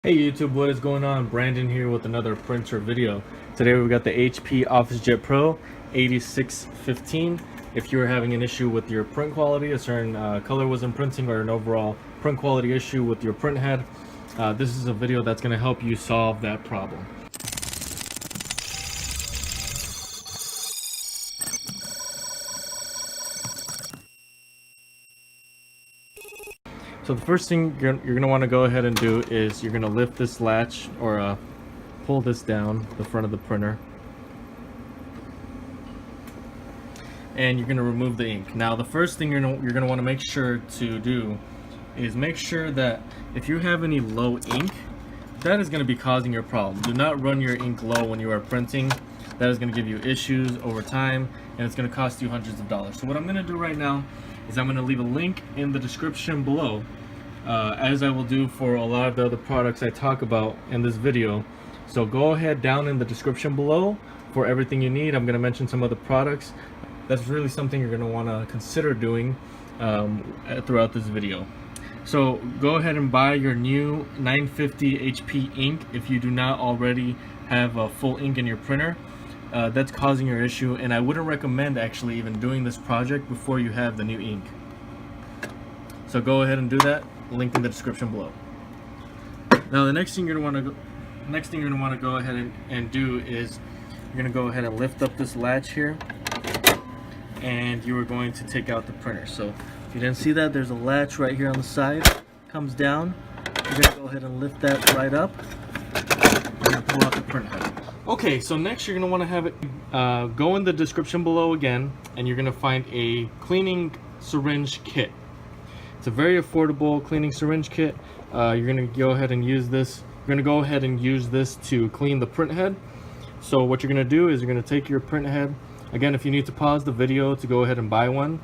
Hey YouTube, what is going on? Brandon here with another printer video. Today we've got the HP Officejet Pro 8615. If you're having an issue with your print quality, a certain color wasn't printing, or an overall print quality issue with your print head, this is a video that's going to help you solve that problem. So the first thing you're going to want to go ahead and do is you're going to lift this latch, or pull this down the front of the printer, and you're going to remove the ink. Now the first thing you're going to want to make sure to do is make sure that if you have any low ink, that is going to be causing your problem. Do not run your ink low when you are printing. That is going to give you issues over time, and it's going to cost you hundreds of dollars. So what I'm going to do right now is I'm going to leave a link in the description below, as I will do for a lot of the other products I talk about in this video. So go ahead down in the description below for everything you need. I'm going to mention some other products. That's really something you're going to want to consider doing throughout this video. So go ahead and buy your new 950 HP ink if you do not already have a full ink in your printer. That's causing your issue, and I wouldn't recommend actually even doing this project before you have the new ink. So go ahead and do that. Link in the description below. Now the next thing you're going to want to go ahead and do is you're going to go ahead and lift up this latch here, and you are going to take out the printer. So if you didn't see that, there's a latch right here on the side. Comes down. You're going to go ahead and lift that right up. You're going to pull out the printer head. Okay, so next you're going to want to have it go in the description below again, and you're going to find a cleaning syringe kit. It's a very affordable cleaning syringe kit. You're going to go ahead and use this. You're going to go ahead and use this to clean the print head. So what you're going to do is you're going to take your print head. Again, if you need to pause the video to go ahead and buy one,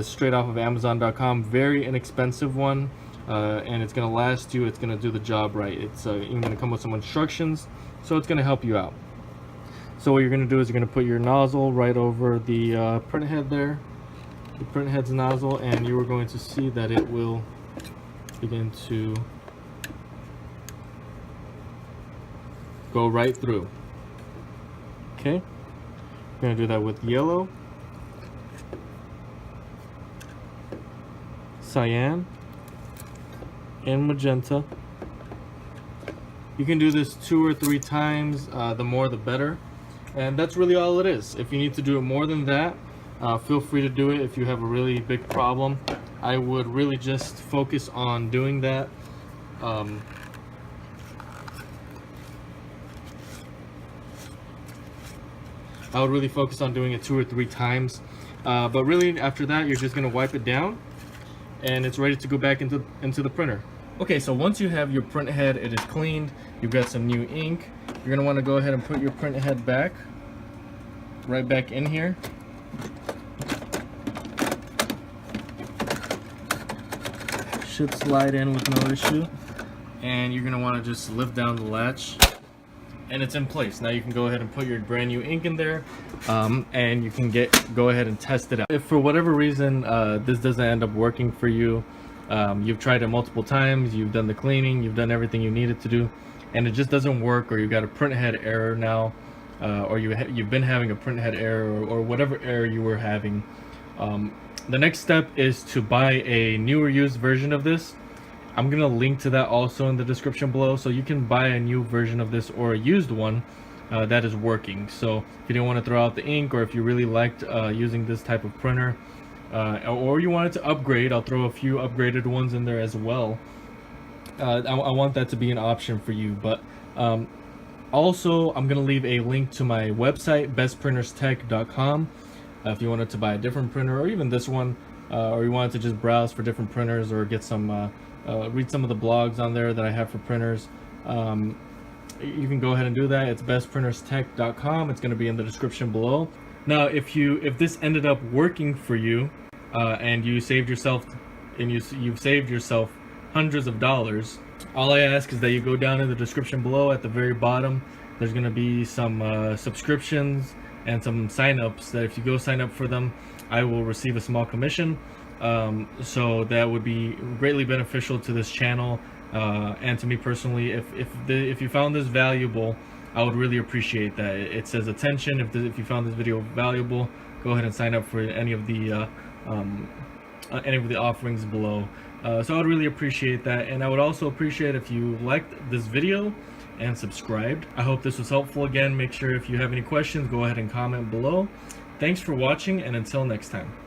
straight off of Amazon.com, very inexpensive one, and it's going to last you. It's going to do the job right. It's even going to come with some instructions, so it's going to help you out. So what you're going to do is you're going to put your nozzle right over the print head there, the print head's nozzle, and you are going to see that it will begin to go right through. Okay, we're going to do that with yellow, cyan, and magenta. You can do this 2 or 3 times, the more the better, and that's really all it is. If you need to do it more than that, feel free to do it. If you have a really big problem, I would really just focus on doing that. I would really focus on doing it 2 or 3 times, but really after that you're just going to wipe it down, and it's ready to go back into the printer. Okay, so once you have your print head, it is cleaned, you've got some new ink, you're going to want to go ahead and put your print head back, right back in here. Should slide in with no issue, and you're going to want to just lift down the latch, and it's in place. Now you can go ahead and put your brand new ink in there, and you can go ahead and test it out. If for whatever reason this doesn't end up working for you, you've tried it multiple times, you've done the cleaning, you've done everything you needed to do, and it just doesn't work, or you've got a print head error now, or you've been having a print head error, or whatever error you were having, the next step is to buy a new or used version of this. I'm gonna link to that also in the description below, so you can buy a new version of this or a used one that is working. So if you didn't want to throw out the ink, or if you really liked using this type of printer, or you wanted to upgrade, I'll throw a few upgraded ones in there as well. I want that to be an option for you. But also I'm gonna leave a link to my website, bestprinterstech.com, if you wanted to buy a different printer, or even this one, or you wanted to just browse for different printers, or get some read some of the blogs on there that I have for printers. You can go ahead and do that. It's bestprinterstech.com. It's going to be in the description below. Now if this ended up working for you, and you saved yourself you've saved yourself hundreds of dollars, all I ask is that you go down in the description below. At the very bottom there's going to be some subscriptions and some sign-ups that if you go sign up for them, I will receive a small commission. So that would be greatly beneficial to this channel, And to me personally, if you found this valuable, I would really appreciate that. It says attention. If you found this video valuable, go ahead and sign up for any of the offerings below. So I would really appreciate that, and I would also appreciate if you liked this video and subscribed. I hope this was helpful. Again, make sure if you have any questions, go ahead and comment below. Thanks for watching, and until next time.